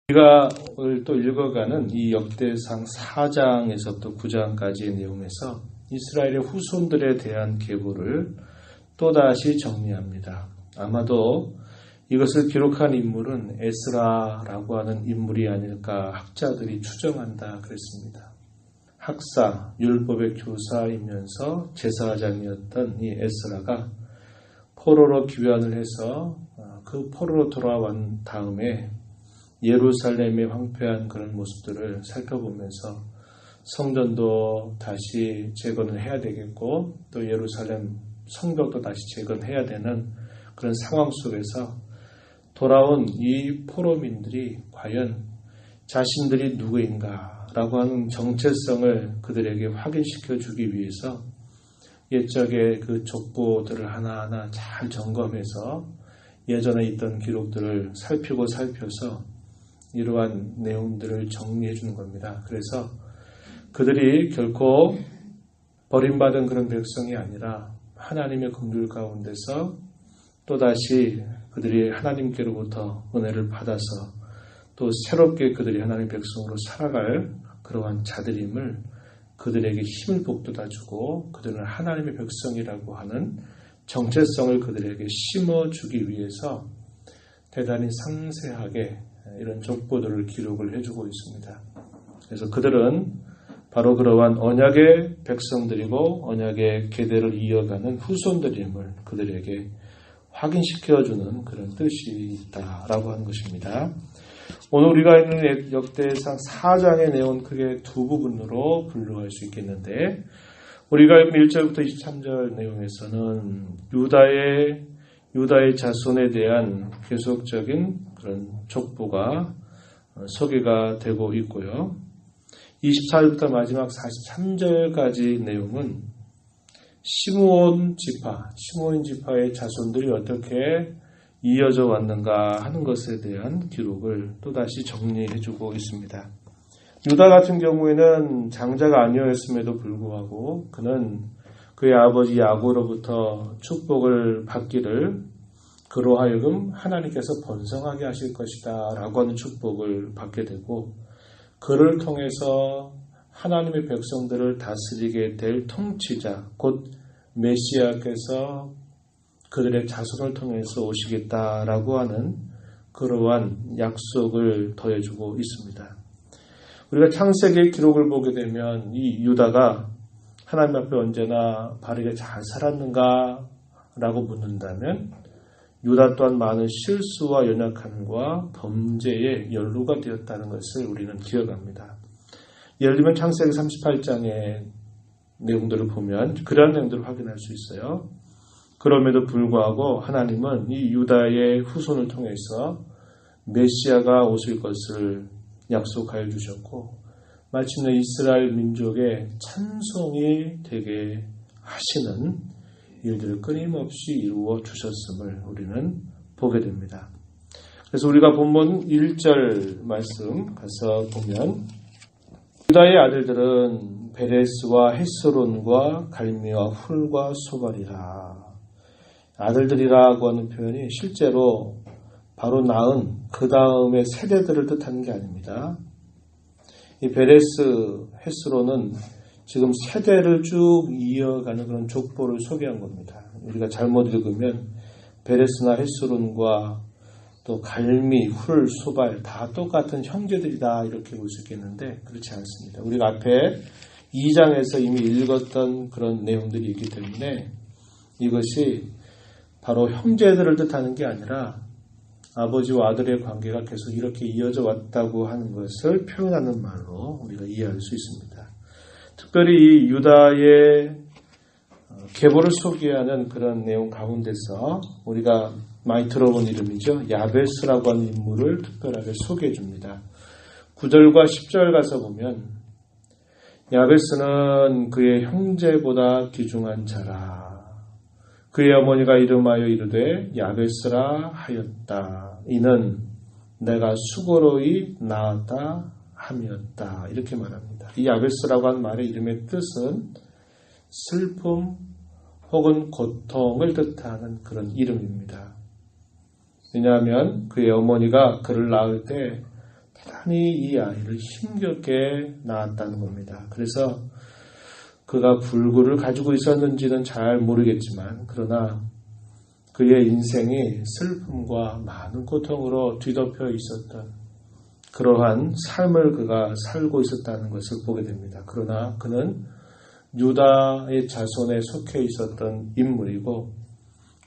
우리가 오늘 또 읽어가는 이 역대상 4장에서부터 9장까지의 내용에서 이스라엘의 후손들에 대한 계보를 또다시 정리합니다. 아마도 이것을 기록한 인물은 에스라라고 하는 인물이 아닐까 학자들이 추정한다 그랬습니다. 학사, 율법의 교사이면서 제사장이었던 이 에스라가 포로로 귀환을 해서 그 포로로 돌아온 다음에 예루살렘의 황폐한 그런 모습들을 살펴보면서 성전도 다시 재건을 해야 되겠고 또 예루살렘 성벽도 다시 재건해야 되는 그런 상황 속에서 돌아온 이 포로민들이 과연 자신들이 누구인가 라고 하는 정체성을 그들에게 확인시켜 주기 위해서 옛적의 그 족보들을 하나하나 잘 점검해서 예전에 있던 기록들을 살펴서 이러한 내용들을 정리해 주는 겁니다. 그래서 그들이 결코 버림받은 그런 백성이 아니라 하나님의 긍휼 가운데서 또다시 그들이 하나님께로부터 은혜를 받아서 또 새롭게 그들이 하나님의 백성으로 살아갈 그러한 자들임을 그들에게 힘을 북돋아주고 그들은 하나님의 백성이라고 하는 정체성을 그들에게 심어주기 위해서 대단히 상세하게 이런 족보들을 기록을 해주고 있습니다. 그래서 그들은 바로 그러한 언약의 백성들이고 언약의 계대를 이어가는 후손들임을 그들에게 확인시켜주는 그런 뜻이 있다라고 하는 것입니다. 오늘 우리가 있는 역대상 4장의 내용은 크게 두 부분으로 분류할 수 있겠는데 우리가 읽은 1절부터 23절 내용에서는 유다의 자손에 대한 계속적인 그런 족보가 소개가 되고 있고요. 24절부터 마지막 43절까지 내용은 시므온 지파의 자손들이 어떻게 이어져 왔는가 하는 것에 대한 기록을 또다시 정리해주고 있습니다. 유다 같은 경우에는 장자가 아니었음에도 불구하고 그는 그의 아버지 야곱으로부터 축복을 받기를 그로 하여금 하나님께서 번성하게 하실 것이다 라고 하는 축복을 받게 되고 그를 통해서 하나님의 백성들을 다스리게 될 통치자 곧 메시아께서 그들의 자손을 통해서 오시겠다라고 하는 그러한 약속을 더해주고 있습니다. 우리가 창세기 기록을 보게 되면 이 유다가 하나님 앞에 언제나 바르게 잘 살았는가 라고 묻는다면 유다 또한 많은 실수와 연약함과 범죄의 연루가 되었다는 것을 우리는 기억합니다. 예를 들면 창세기 38장의 내용들을 보면 그런 내용들을 확인할 수 있어요. 그럼에도 불구하고 하나님은 이 유다의 후손을 통해서 메시아가 오실 것을 약속하여 주셨고 마침내 이스라엘 민족의 찬송이 되게 하시는 일들을 끊임없이 이루어 주셨음을 우리는 보게 됩니다. 그래서 우리가 본문 1절 말씀 가서 보면 유다의 아들들은 베레스와 헤스론과 갈미와 훌과 소발이라. 아들들이라고 하는 표현이 실제로 바로 낳은 그 다음의 세대들을 뜻하는 게 아닙니다. 이 베레스, 헤스론은 지금 세대를 쭉 이어가는 그런 족보를 소개한 겁니다. 우리가 잘못 읽으면 베레스나 헤스론과 또 갈미, 훌, 소발 다 똑같은 형제들이다 이렇게 볼 수 있겠는데 그렇지 않습니다. 우리가 앞에 2장에서 이미 읽었던 그런 내용들이 있기 때문에 이것이 바로 형제들을 뜻하는 게 아니라 아버지와 아들의 관계가 계속 이렇게 이어져 왔다고 하는 것을 표현하는 말로 우리가 이해할 수 있습니다. 특별히 이 유다의 계보를 소개하는 그런 내용 가운데서 우리가 많이 들어본 이름이죠. 야베스라고 하는 인물을 특별하게 소개해 줍니다. 9절과 10절 가서 보면 야베스는 그의 형제보다 귀중한 자라. 그의 어머니가 이름하여 이르되 야베스라 하였다. 이는 내가 수고로이 낳았다 함이었다. 이렇게 말합니다. 이 야베스라고 하는 말의 이름의 뜻은 슬픔 혹은 고통을 뜻하는 그런 이름입니다. 왜냐하면 그의 어머니가 그를 낳을 때 대단히 이 아이를 힘겹게 낳았다는 겁니다. 그래서 그가 불구를 가지고 있었는지는 잘 모르겠지만 그러나 그의 인생이 슬픔과 많은 고통으로 뒤덮여 있었던 그러한 삶을 그가 살고 있었다는 것을 보게 됩니다. 그러나 그는 유다의 자손에 속해 있었던 인물이고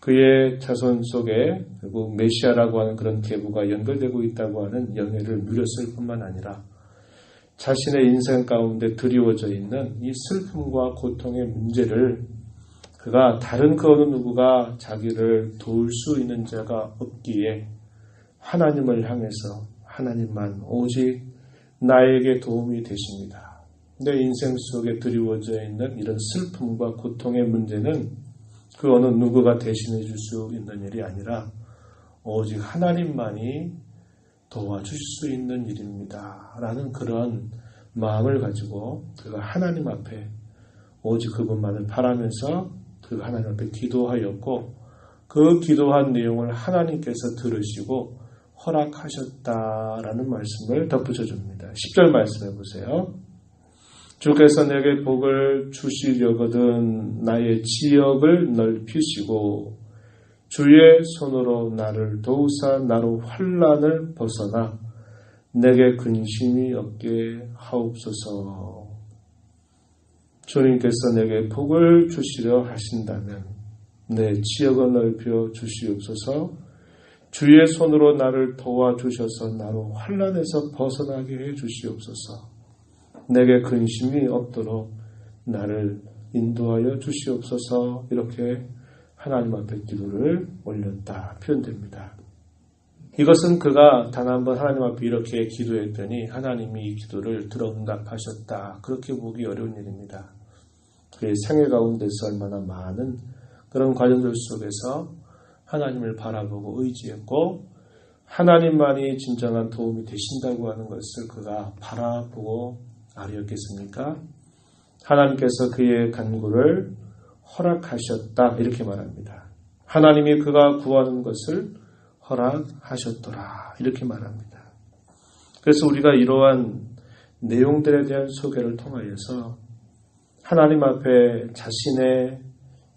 그의 자손 속에 결국 메시아라고 하는 그런 계보가 연결되고 있다고 하는 영예를 누렸을 뿐만 아니라 자신의 인생 가운데 드리워져 있는 이 슬픔과 고통의 문제를 그가 다른 그 어느 누구가 자기를 도울 수 있는 자가 없기에 하나님을 향해서 하나님만 오직 나에게 도움이 되십니다. 내 인생 속에 드리워져 있는 이런 슬픔과 고통의 문제는 그 어느 누구가 대신해 줄 수 있는 일이 아니라 오직 하나님만이 도와주실 수 있는 일입니다. 라는 그런 마음을 가지고 그가 하나님 앞에 오직 그분만을 바라면서 그 하나님 앞에 기도하였고 그 기도한 내용을 하나님께서 들으시고 허락하셨다라는 말씀을 덧붙여 줍니다. 10절 말씀해 보세요. 주께서 내게 복을 주시려거든 나의 지역을 넓히시고 주의 손으로 나를 도우사 나로 환난을 벗어나 내게 근심이 없게 하옵소서. 주님께서 내게 복을 주시려 하신다면 내 지역을 넓혀 주시옵소서. 주의 손으로 나를 도와주셔서 나로 환난에서 벗어나게 해 주시옵소서. 내게 근심이 없도록 나를 인도하여 주시옵소서. 이렇게 하나님 앞에 기도를 올렸다 표현됩니다. 이것은 그가 단 한 번 하나님 앞에 이렇게 기도했더니 하나님이 이 기도를 들어 응답하셨다. 그렇게 보기 어려운 일입니다. 그의 생애 가운데서 얼마나 많은 그런 과정들 속에서 하나님을 바라보고 의지했고 하나님만이 진정한 도움이 되신다고 하는 것을 그가 바라보고 아뢰었겠습니까? 하나님께서 그의 간구를 허락하셨다 이렇게 말합니다. 하나님이 그가 구하는 것을 허락하셨더라 이렇게 말합니다. 그래서 우리가 이러한 내용들에 대한 소개를 통하여서 하나님 앞에 자신의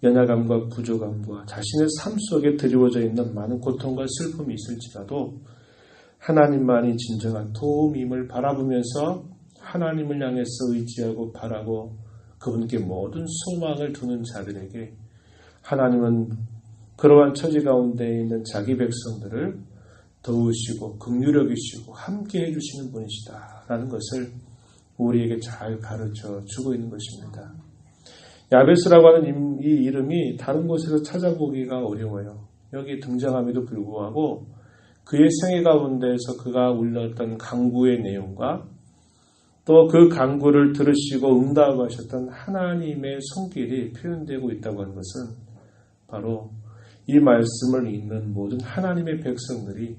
연약함과 부족함과 자신의 삶 속에 드리워져 있는 많은 고통과 슬픔이 있을지라도 하나님만이 진정한 도움임을 바라보면서 하나님을 향해서 의지하고 바라고 그분께 모든 소망을 두는 자들에게 하나님은 그러한 처지 가운데 있는 자기 백성들을 도우시고 긍휼히 여기시고 함께 해주시는 분이시다 라는 것을 우리에게 잘 가르쳐 주고 있는 것입니다. 야베스라고 하는 이 이름이 다른 곳에서 찾아보기가 어려워요. 여기 등장함에도 불구하고 그의 생애 가운데에서 그가 울렸던 간구의 내용과 또 그 간구를 들으시고 응답하셨던 하나님의 손길이 표현되고 있다고 하는 것은 바로 이 말씀을 읽는 모든 하나님의 백성들이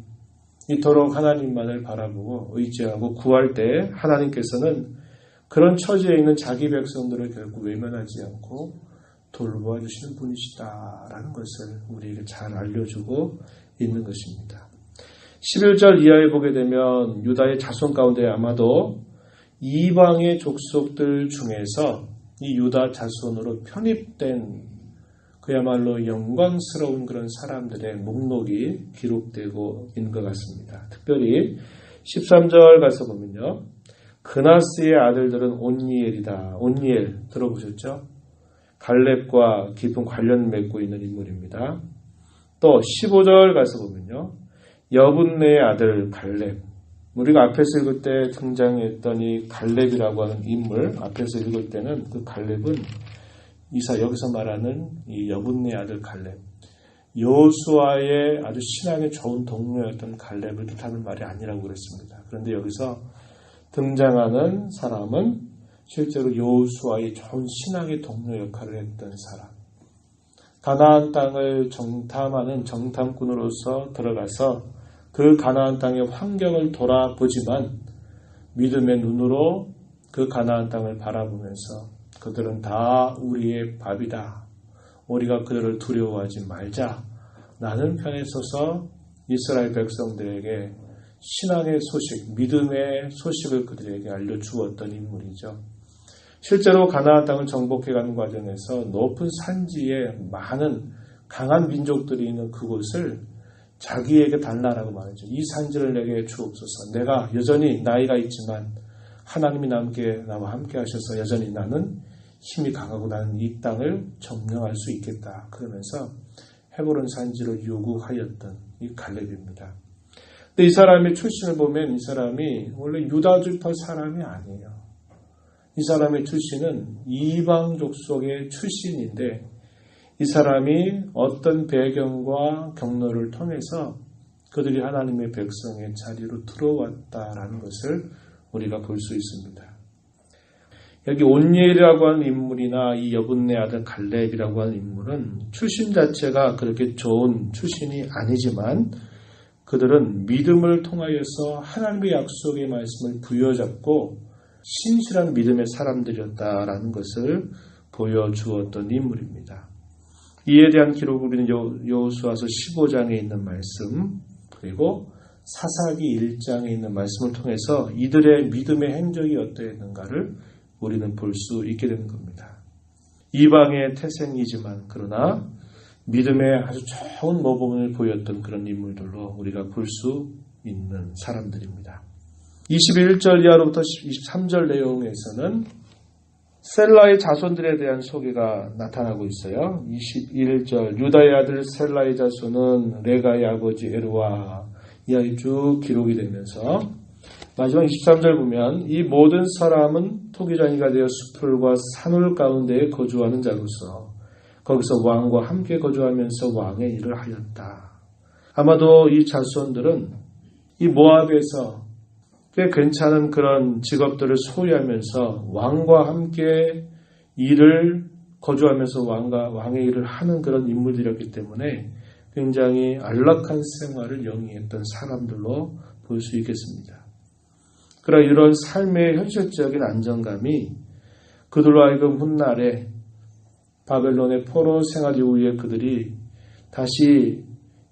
이토록 하나님만을 바라보고 의지하고 구할 때 하나님께서는 그런 처지에 있는 자기 백성들을 결국 외면하지 않고 돌보아 주시는 분이시다라는 것을 우리에게 잘 알려주고 있는 것입니다. 11절 이하에 보게 되면 유다의 자손 가운데 아마도 이방의 족속들 중에서 이 유다 자손으로 편입된 그야말로 영광스러운 그런 사람들의 목록이 기록되고 있는 것 같습니다. 특별히 13절 가서 보면요. 그나스의 아들들은 온니엘이다. 온니엘 들어보셨죠? 갈렙과 깊은 관련 맺고 있는 인물입니다. 또 15절 가서 보면요. 여분네의 아들 갈렙. 우리가 앞에서 읽을 때 등장했던 이 갈렙이라고 하는 인물, 앞에서 읽을 때는 그 갈렙은 여기서 말하는 이 여분네의 아들 갈렙, 여호수아의 아주 신앙에 좋은 동료였던 갈렙을 뜻하는 말이 아니라고 그랬습니다. 그런데 여기서 등장하는 사람은 실제로 여호수아의 좋은 신앙의 동료 역할을 했던 사람. 가나안 땅을 정탐하는 정탐꾼으로서 들어가서 그 가나안 땅의 환경을 돌아보지만 믿음의 눈으로 그 가나안 땅을 바라보면서 그들은 다 우리의 밥이다. 우리가 그들을 두려워하지 말자. 라는 편에 서서 이스라엘 백성들에게 신앙의 소식, 믿음의 소식을 그들에게 알려주었던 인물이죠. 실제로 가나안 땅을 정복해가는 과정에서 높은 산지에 많은 강한 민족들이 있는 그곳을 자기에게 달라라고 말하죠. 이 산지를 내게 주옵소서. 내가 여전히 나이가 있지만 하나님이 나와 함께 하셔서 여전히 나는 힘이 강하고 나는 이 땅을 점령할 수 있겠다. 그러면서 헤브론 산지를 요구하였던 이 갈렙입니다. 근데 이 사람의 출신을 보면 이 사람이 원래 유다 지파 사람이 아니에요. 이 사람의 출신은 이방 족속의 출신인데 이 사람이 어떤 배경과 경로를 통해서 그들이 하나님의 백성의 자리로 들어왔다라는 것을 우리가 볼 수 있습니다. 여기 온니엘이라고 하는 인물이나 이 여분네 아들 갈렙이라고 하는 인물은 출신 자체가 그렇게 좋은 출신이 아니지만 그들은 믿음을 통하여서 하나님의 약속의 말씀을 부여잡고 신실한 믿음의 사람들이었다라는 것을 보여주었던 인물입니다. 이에 대한 기록을 우리는 여호수아서 15장에 있는 말씀 그리고 사사기 1장에 있는 말씀을 통해서 이들의 믿음의 행적이 어떠했는가를 우리는 볼 수 있게 되는 겁니다. 이방의 태생이지만 그러나 믿음의 아주 좋은 모범을 보였던 그런 인물들로 우리가 볼 수 있는 사람들입니다. 21절 이하로부터 23절 내용에서는 셀라의 자손들에 대한 소개가 나타나고 있어요. 21절 유다의 아들 셀라의 자손은 레가의 아버지 에르와 이하에 쭉 기록이 되면서 마지막 23절 보면 이 모든 사람은 토기장이가 되어 수풀과 산울 가운데에 거주하는 자로서 거기서 왕과 함께 거주하면서 왕의 일을 하였다. 아마도 이 자손들은 이 모압에서 꽤 괜찮은 그런 직업들을 소유하면서 왕과 함께 일을 거주하면서 왕의 일을 하는 그런 인물들이었기 때문에 굉장히 안락한 생활을 영위했던 사람들로 볼 수 있겠습니다. 그러나 이런 삶의 현실적인 안정감이 그들로 하여금 훗날에 바벨론의 포로 생활 이후에 그들이 다시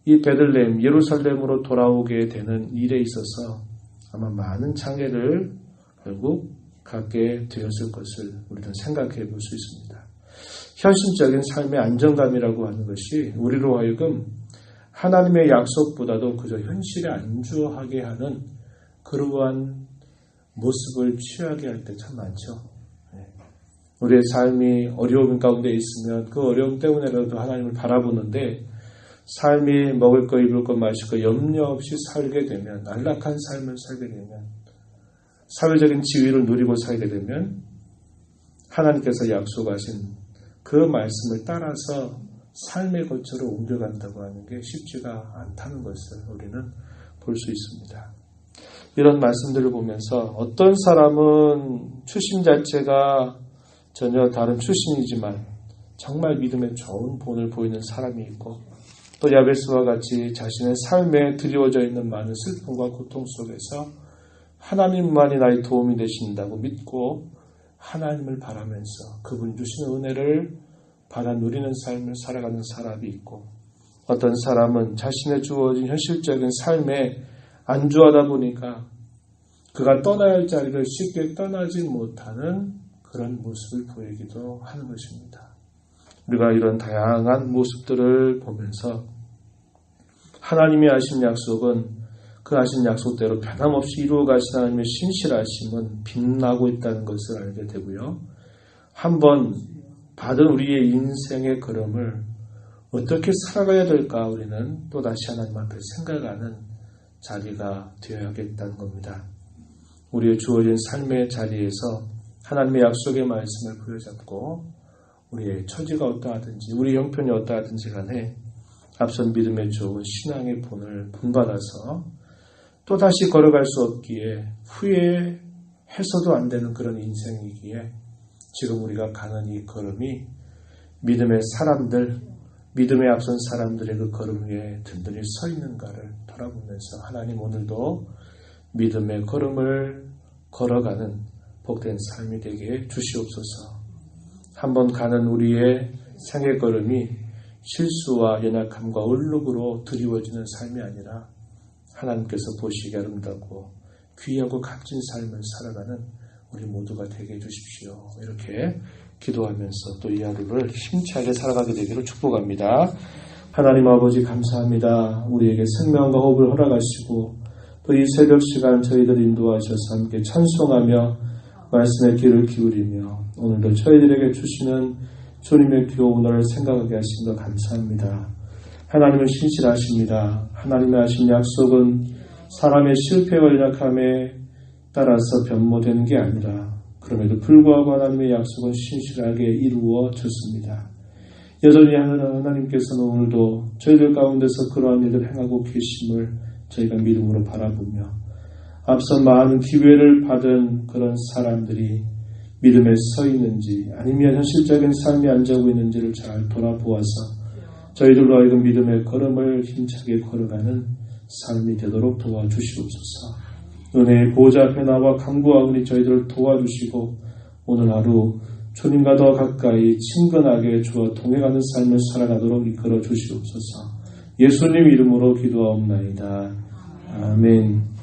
이 베들레헴 예루살렘으로 돌아오게 되는 일에 있어서 아마 많은 장애를 결국 갖게 되었을 것을 우리는 생각해 볼 수 있습니다. 현실적인 삶의 안정감이라고 하는 것이 우리로 하여금 하나님의 약속보다도 그저 현실에 안주하게 하는 그러한 모습을 취하게 할 때 참 많죠. 우리의 삶이 어려움 가운데 있으면 그 어려움 때문에라도 하나님을 바라보는데 삶이 먹을 거, 입을 거, 마실 거 염려 없이 살게 되면 안락한 삶을 살게 되면 사회적인 지위를 누리고 살게 되면 하나님께서 약속하신 그 말씀을 따라서 삶의 거처로 옮겨간다고 하는 게 쉽지가 않다는 것을 우리는 볼 수 있습니다. 이런 말씀들을 보면서 어떤 사람은 출신 자체가 전혀 다른 출신이지만 정말 믿음의 좋은 본을 보이는 사람이 있고 또 야베스와 같이 자신의 삶에 드리워져 있는 많은 슬픔과 고통 속에서 하나님만이 나의 도움이 되신다고 믿고 하나님을 바라면서 그분 주시는 은혜를 받아 누리는 삶을 살아가는 사람이 있고 어떤 사람은 자신의 주어진 현실적인 삶에 안주하다 보니까 그가 떠나야 할 자리를 쉽게 떠나지 못하는 그런 모습을 보이기도 하는 것입니다. 우리가 이런 다양한 모습들을 보면서 하나님이 하신 약속은 그 하신 약속대로 변함없이 이루어 가신 하나님의 신실하심은 빛나고 있다는 것을 알게 되고요. 한번 받은 우리의 인생의 걸음을 어떻게 살아가야 될까 우리는 또다시 하나님 앞에 생각하는 자리가 되어야겠다는 겁니다. 우리의 주어진 삶의 자리에서 하나님의 약속의 말씀을 부여잡고 우리의 처지가 어떠하든지 우리 형편이 어떠하든지 간에 앞선 믿음의 좋은 신앙의 본을 본받아서 또다시 걸어갈 수 없기에 후회해서도 안 되는 그런 인생이기에 지금 우리가 가는 이 걸음이 믿음의 사람들, 믿음에 앞선 사람들의 그 걸음 위에 든든히 서 있는가를 돌아보면서 하나님 오늘도 믿음의 걸음을 걸어가는 복된 삶이 되게 주시옵소서. 한번 가는 우리의 생의 걸음이 실수와 연약함과 얼룩으로 드리워지는 삶이 아니라 하나님께서 보시기에 아름답고 귀하고 값진 삶을 살아가는 우리 모두가 되게 해주십시오. 이렇게 기도하면서 또 이 하루를 힘차게 살아가게 되기를 축복합니다. 하나님 아버지 감사합니다. 우리에게 생명과 호흡을 허락하시고 또 이 새벽 시간 저희들 인도하셔서 함께 찬송하며 말씀의 귀를 기울이며 오늘도 저희들에게 주시는 주님의 교훈을 생각하게 하신 것 감사합니다. 하나님은 신실하십니다. 하나님의 하신 약속은 사람의 실패와 연약함에 따라서 변모되는 게 아니라 그럼에도 불구하고 하나님의 약속은 신실하게 이루어졌습니다. 여전히 하나님께서는 오늘도 저희들 가운데서 그러한 일을 행하고 계심을 저희가 믿음으로 바라보며 앞서 많은 기회를 받은 그런 사람들이 믿음에 서 있는지 아니면 현실적인 삶이 앉아오고 있는지를 잘 돌아보아서 저희들로 하여금 믿음의 걸음을 힘차게 걸어가는 삶이 되도록 도와주시옵소서. 은혜의 보좌 앞에 나와 간구하오니 저희들을 도와주시고 오늘 하루 주님과 더 가까이 친근하게 주어 동행하는 삶을 살아가도록 이끌어 주시옵소서. 예수님 이름으로 기도하옵나이다. 아멘.